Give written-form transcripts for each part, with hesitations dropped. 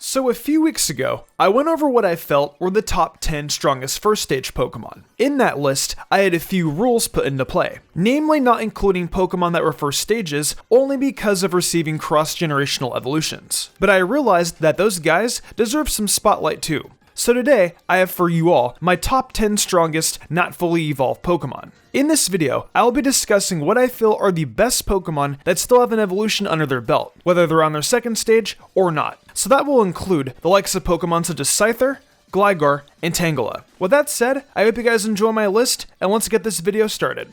So a few weeks ago, I went over what I felt were the top 10 strongest first stage Pokemon. In that list, I had a few rules put into play, namely not including Pokemon that were first stages only because of receiving cross-generational evolutions. But I realized that those guys deserve some spotlight too. So today, I have for you all my top 10 strongest not fully evolved Pokemon. In this video, I'll be discussing what I feel are the best Pokemon that still have an evolution under their belt, whether they're on their second stage or not. So that will include the likes of Pokemon such as Scyther, Glygar, and Tangela. With that said, I hope you guys enjoy my list, and let's get this video started.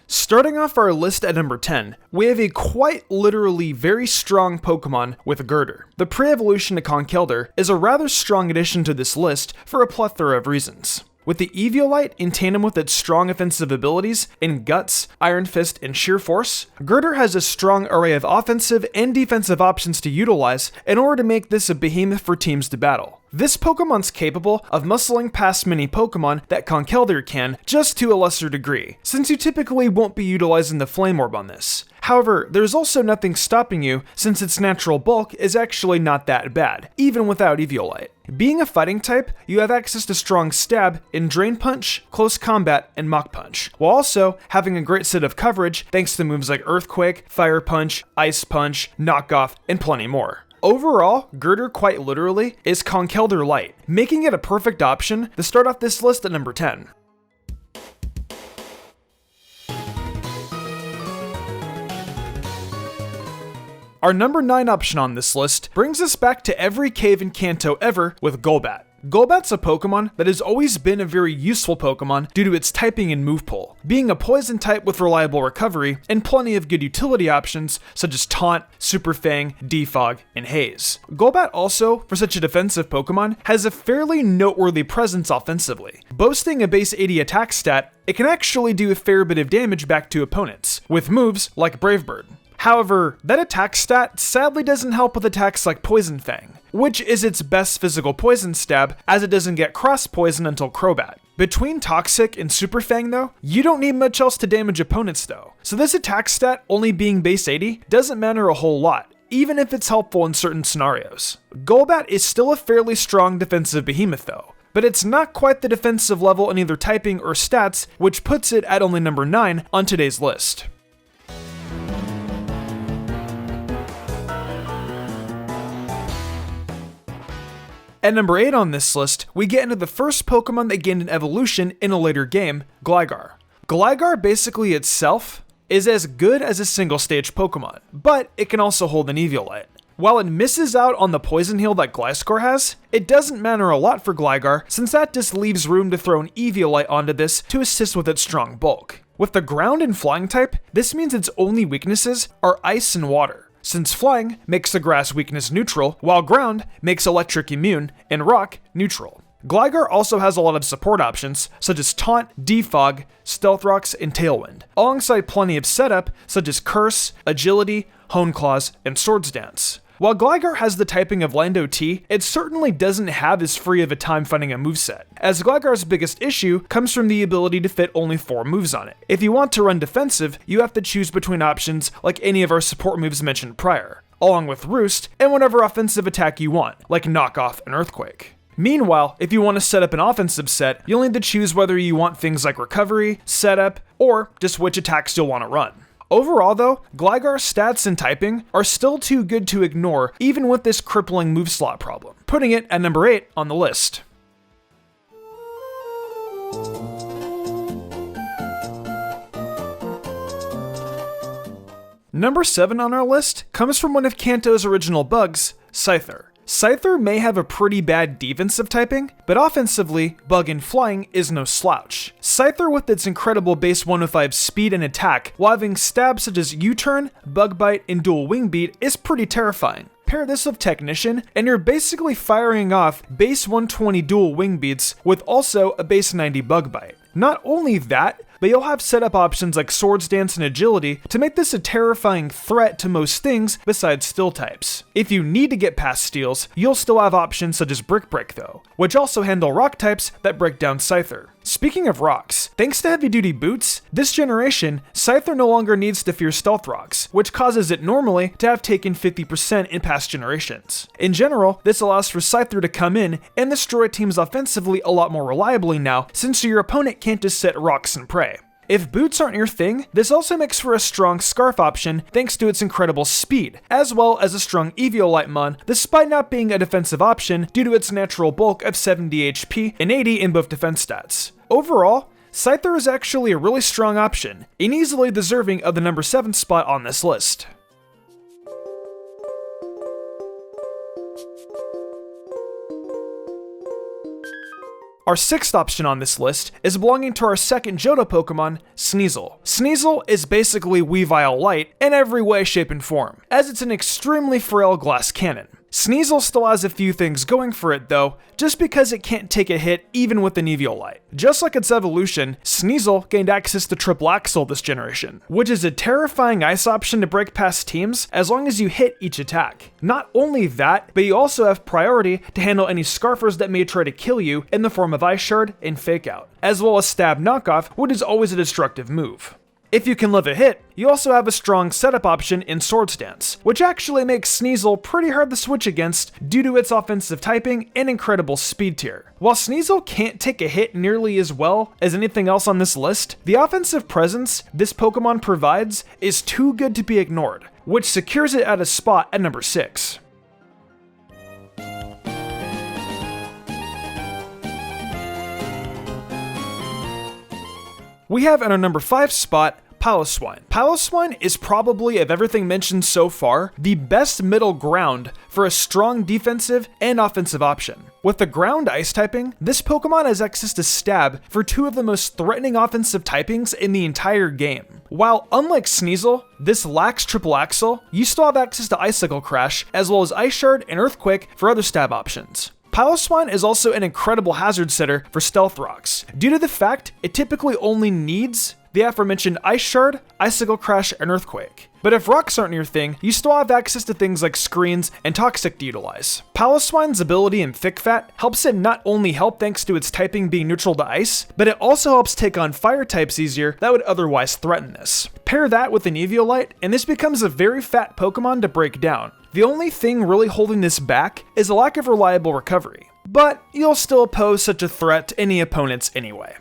Starting off our list at number 10, we have a quite literally very strong Pokemon with Girder. The pre-evolution to Conkeldurr is a rather strong addition to this list for a plethora of reasons. With the Eviolite in tandem with its strong offensive abilities in Guts, Iron Fist, and Sheer Force, Girder has a strong array of offensive and defensive options to utilize in order to make this a behemoth for teams to battle. This Pokemon's capable of muscling past many Pokemon that Conkeldurr can, just to a lesser degree, since you typically won't be utilizing the Flame Orb on this. However, there's also nothing stopping you since its natural bulk is actually not that bad, even without Eviolite. Being a fighting type, you have access to strong stab in Drain Punch, Close Combat, and Mach Punch, while also having a great set of coverage thanks to moves like Earthquake, Fire Punch, Ice Punch, Knock Off, and plenty more. Overall, Girder quite literally is Conkeldurr Light, making it a perfect option to start off this list at number 10. Our number 9 option on this list brings us back to every cave in Kanto ever with Golbat. Golbat's a Pokemon that has always been a very useful Pokemon due to its typing and move pool, being a poison type with reliable recovery and plenty of good utility options such as Taunt, Super Fang, Defog, and Haze. Golbat also, for such a defensive Pokemon, has a fairly noteworthy presence offensively. Boasting a base 80 attack stat, it can actually do a fair bit of damage back to opponents, with moves like Brave Bird. However, that attack stat sadly doesn't help with attacks like Poison Fang, which is its best physical poison stab as it doesn't get cross poison until Crobat. Between Toxic and Super Fang though, you don't need much else to damage opponents though, so this attack stat only being base 80 doesn't matter a whole lot, even if it's helpful in certain scenarios. Golbat is still a fairly strong defensive behemoth though, but it's not quite the defensive level in either typing or stats, which puts it at only number 9 on today's list. At number 8 on this list, we get into the first Pokemon that gained an evolution in a later game, Glygar. Glygar basically itself is as good as a single stage Pokemon, but it can also hold an Eviolite. While it misses out on the poison heal that Gliscor has, it doesn't matter a lot for Glygar since that just leaves room to throw an Eviolite onto this to assist with its strong bulk. With the ground and flying type, this means its only weaknesses are ice and water, since flying makes the grass weakness neutral, while ground makes electric immune, and rock neutral. Glygar also has a lot of support options, such as Taunt, Defog, Stealth Rocks, and Tailwind, alongside plenty of setup, such as Curse, Agility, Hone Claws, and Swords Dance. While Glygar has the typing of Lando T, it certainly doesn't have as free of a time finding a moveset, as Glygar's biggest issue comes from the ability to fit only 4 moves on it. If you want to run defensive, you have to choose between options like any of our support moves mentioned prior, along with Roost and whatever offensive attack you want, like Knock Off and Earthquake. Meanwhile, if you want to set up an offensive set, you'll need to choose whether you want things like Recovery, Setup, or just which attacks you'll want to run. Overall though, Glygar's stats and typing are still too good to ignore even with this crippling move slot problem, putting it at number 8 on the list. Number 7 on our list comes from one of Kanto's original bugs, Scyther. Scyther may have a pretty bad defensive typing, but offensively, Bug and Flying is no slouch. Scyther with its incredible base 105 speed and attack, while having stabs such as U-Turn, Bug Bite, and Dual Wing Beat is pretty terrifying. Pair this with Technician, and you're basically firing off base 120 Dual Wing Beats with also a base 90 Bug Bite. Not only that, but you'll have setup options like Swords Dance and Agility to make this a terrifying threat to most things besides Steel types. If you need to get past Steels, you'll still have options such as Brick Break though, which also handle Rock types that break down Scyther. Speaking of rocks, thanks to heavy-duty boots, this generation, Scyther no longer needs to fear stealth rocks, which causes it normally to have taken 50% in past generations. In general, this allows for Scyther to come in and destroy teams offensively a lot more reliably now, since your opponent can't just set rocks and pray. If boots aren't your thing, this also makes for a strong Scarf option thanks to its incredible speed, as well as a strong Eviolite mon, despite not being a defensive option due to its natural bulk of 70 HP and 80 in both defense stats. Overall, Scyther is actually a really strong option, and easily deserving of the number 7 spot on this list. Our 6th option on this list is belonging to our second Johto Pokemon, Sneasel. Sneasel is basically Weavile Light in every way, shape, and form, as it's an extremely frail glass cannon. Sneasel still has a few things going for it though, just because it can't take a hit even with an Eviolite. Just like its evolution, Sneasel gained access to Triple Axle this generation, which is a terrifying ice option to break past teams as long as you hit each attack. Not only that, but you also have priority to handle any Scarfers that may try to kill you in the form of Ice Shard and Fake Out, as well as Stab Knockoff, which is always a destructive move. If you can live a hit, you also have a strong setup option in Swords Dance, which actually makes Sneasel pretty hard to switch against due to its offensive typing and incredible speed tier. While Sneasel can't take a hit nearly as well as anything else on this list, the offensive presence this Pokemon provides is too good to be ignored, which secures it at a spot at number 6. We have at our number 5 spot, Piloswine. Piloswine is probably, of everything mentioned so far, the best middle ground for a strong defensive and offensive option. With the ground ice typing, this Pokemon has access to Stab for 2 of the most threatening offensive typings in the entire game. While unlike Sneasel, this lacks Triple Axle, you still have access to Icicle Crash, as well as Ice Shard and Earthquake for other stab options. Piloswine is also an incredible hazard setter for Stealth Rocks, due to the fact it typically only needs the aforementioned Ice Shard, Icicle Crash, and Earthquake. But if rocks aren't your thing, you still have access to things like Screens and Toxic to utilize. Piloswine's ability in Thick Fat helps it not only help thanks to its typing being neutral to ice, but it also helps take on fire types easier that would otherwise threaten this. Pair that with an Eviolite, and this becomes a very fat Pokemon to break down. The only thing really holding this back is a lack of reliable recovery, but you'll still pose such a threat to any opponents anyway.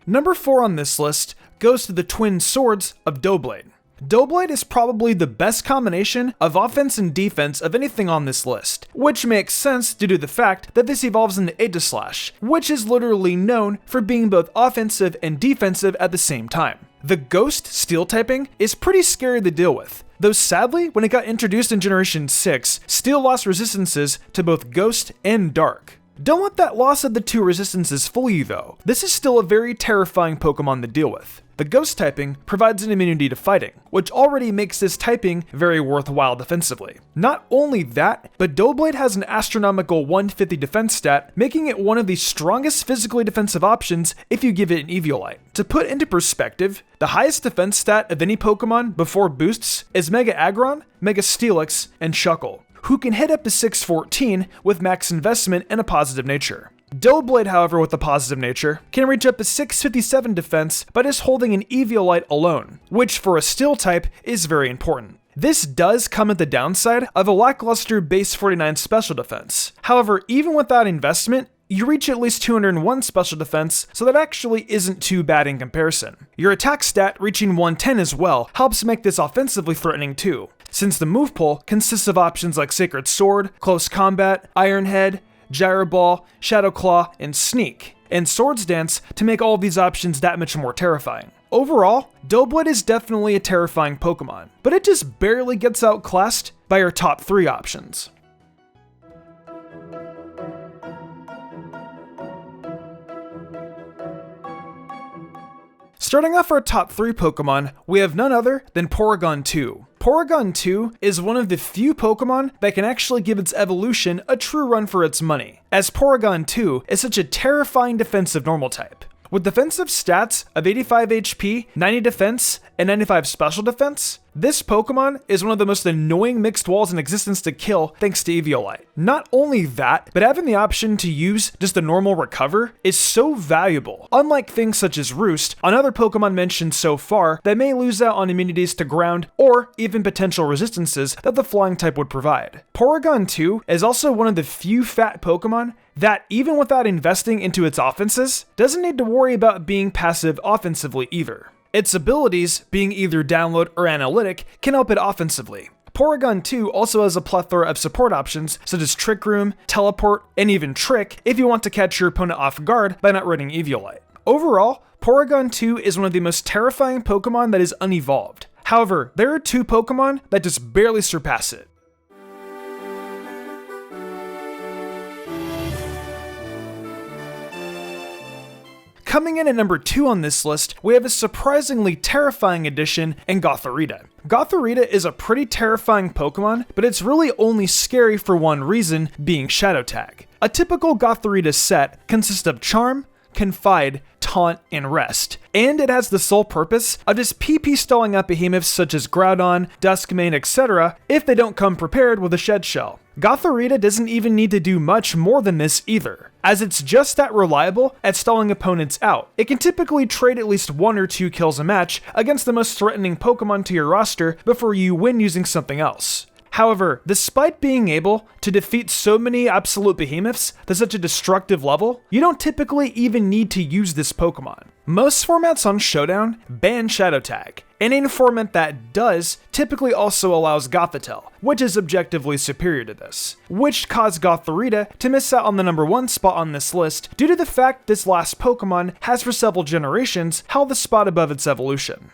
Number 4 on this list goes to the twin swords of Doblet. Doblet is probably the best combination of offense and defense of anything on this list, which makes sense due to the fact that this evolves into Aegislash, which is literally known for being both offensive and defensive at the same time. The Ghost Steel typing is pretty scary to deal with, though sadly, when it got introduced in Generation 6, Steel lost resistances to both Ghost and Dark. Don't let that loss of the 2 resistances fool you though. This is still a very terrifying Pokemon to deal with. The Ghost typing provides an immunity to fighting, which already makes this typing very worthwhile defensively. Not only that, but Doblet has an astronomical 150 defense stat, making it one of the strongest physically defensive options if you give it an Eviolite. To put into perspective, the highest defense stat of any Pokemon before boosts is Mega Aggron, Mega Steelix, and Shuckle, who can hit up to 614 with max investment and a positive nature. Doblet, however, with a positive nature, can reach up to 657 defense by just holding an Eviolite alone, which for a Steel type is very important. This does come at the downside of a lackluster base 49 special defense. However, even without investment, you reach at least 201 special defense, so that actually isn't too bad in comparison. Your attack stat reaching 110 as well helps make this offensively threatening too, since the move pool consists of options like Sacred Sword, Close Combat, Iron Head, Gyro Ball, Shadow Claw, and Sneak, and Swords Dance to make all of these options that much more terrifying. Overall, Doblet is definitely a terrifying Pokemon, but it just barely gets outclassed by our top 3 options. Starting off our top 3 Pokemon, we have none other than Porygon 2. Porygon 2 is one of the few Pokemon that can actually give its evolution a true run for its money, as Porygon 2 is such a terrifying defensive normal type. With defensive stats of 85 HP, 90 defense, and 95 special defense, This Pokemon is one of the most annoying mixed walls in existence to kill thanks to Eviolite. Not only that, but having the option to use just a normal recover is so valuable, unlike things such as Roost on other Pokemon mentioned so far that may lose out on immunities to ground or even potential resistances that the flying type would provide. Porygon 2 is also one of the few fat Pokemon that, even without investing into its offenses, doesn't need to worry about being passive offensively either. Its abilities, being either download or analytic, can help it offensively. Porygon 2 also has a plethora of support options such as Trick Room, Teleport, and even Trick if you want to catch your opponent off guard by not running Eviolite. Overall, Porygon 2 is one of the most terrifying Pokemon that is unevolved. However, there are two Pokemon that just barely surpass it. Coming in at number 2 on this list, we have a surprisingly terrifying addition in Gotharia. Gotharia is a pretty terrifying Pokemon, but it's really only scary for one reason, being Shadow Tag. A typical Gotharia set consists of Charm, Confide, Taunt, and Rest, and it has the sole purpose of just PP stalling out behemoths such as Groudon, Duskmane, etc. if they don't come prepared with a Shed Shell. Gotharia doesn't even need to do much more than this either, as it's just that reliable at stalling opponents out. It can typically trade at least 1 or 2 kills a match against the most threatening Pokemon to your roster before you win using something else. However, despite being able to defeat so many absolute behemoths to such a destructive level, you don't typically even need to use this Pokemon. Most formats on Showdown ban Shadow Tag, and a format that does typically also allows Gothitelle, which is objectively superior to this, which caused Gotharia to miss out on the number 1 spot on this list due to the fact this last Pokemon has for several generations held the spot above its evolution.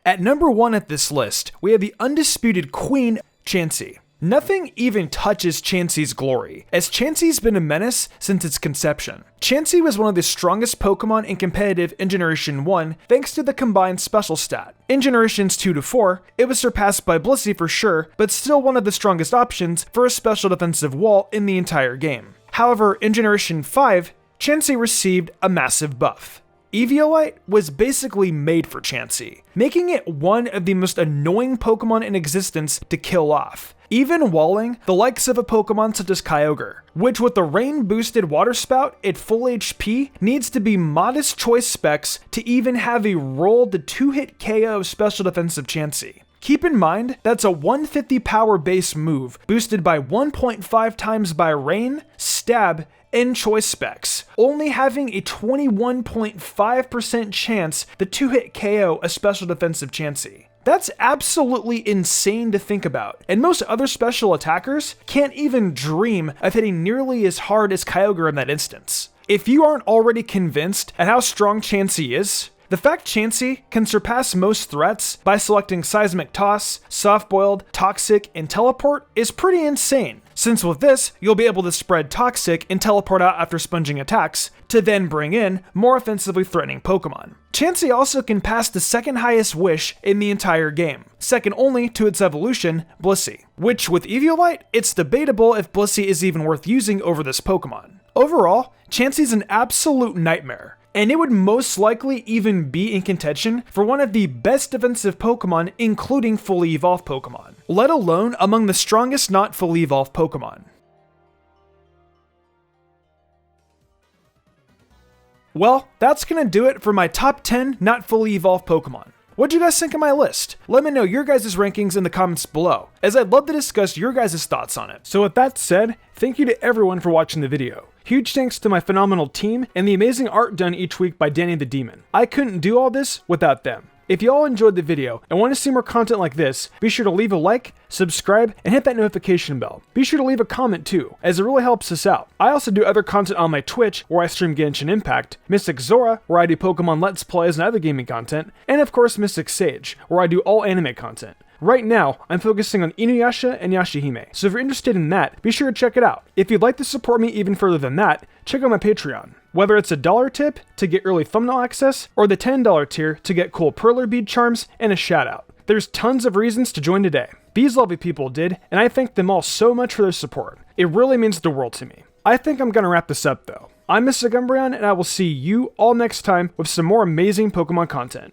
At number 1 at this list, we have the undisputed queen, Chansey. Nothing even touches Chansey's glory, as Chansey's been a menace since its conception. Chansey was one of the strongest Pokemon in competitive in Generation 1 thanks to the combined special stat. In Generations 2 to 4, it was surpassed by Blissey for sure, but still one of the strongest options for a special defensive wall in the entire game. However, in Generation 5, Chansey received a massive buff. Eviolite was basically made for Chansey, making it one of the most annoying Pokemon in existence to kill off, even walling the likes of a Pokemon such as Kyogre, which with the rain-boosted Water Spout at full HP needs to be modest choice specs to even have a rolled to 2-hit KO special defensive Chansey. Keep in mind, that's a 150 power base move, boosted by 1.5 times by Rain, Stab, and choice specs, only having a 21.5% chance the 2-hit KO a special defensive Chansey. That's absolutely insane to think about, and most other special attackers can't even dream of hitting nearly as hard as Kyogre in that instance. If you aren't already convinced at how strong Chansey is, the fact Chansey can surpass most threats by selecting Seismic Toss, Soft-Boiled, Toxic, and Teleport is pretty insane, since with this, you'll be able to spread Toxic and Teleport out after sponging attacks, to then bring in more offensively threatening Pokemon. Chansey also can pass the second highest wish in the entire game, second only to its evolution, Blissey, which with Eviolite, it's debatable if Blissey is even worth using over this Pokemon. Overall, Chansey's an absolute nightmare, and it would most likely even be in contention for one of the best defensive Pokemon, including fully evolved Pokemon, let alone among the strongest not fully evolved Pokemon. Well, that's gonna do it for my top 10 not fully evolved Pokemon. What'd you guys think of my list? Let me know your guys' rankings in the comments below, as I'd love to discuss your guys' thoughts on it. So with that said, thank you to everyone for watching the video. Huge thanks to my phenomenal team and the amazing art done each week by Danny the Demon. I couldn't do all this without them. If you all enjoyed the video and want to see more content like this, be sure to leave a like, subscribe, and hit that notification bell. Be sure to leave a comment too, as it really helps us out. I also do other content on my Twitch, where I stream Genshin Impact, Mystic Zora, where I do Pokemon Let's Plays and other gaming content, and of course MysticSage, where I do all anime content. Right now, I'm focusing on Inuyasha and Yashahime, so if you're interested in that, be sure to check it out. If you'd like to support me even further than that, check out my Patreon. Whether it's a $1 tip to get early thumbnail access, or the $10 tier to get cool perler bead charms and a shout out. There's tons of reasons to join today. These lovely people did, and I thank them all so much for their support. It really means the world to me. I think I'm gonna wrap this up though. I'm Mr. Umbreon, and I will see you all next time with some more amazing Pokemon content.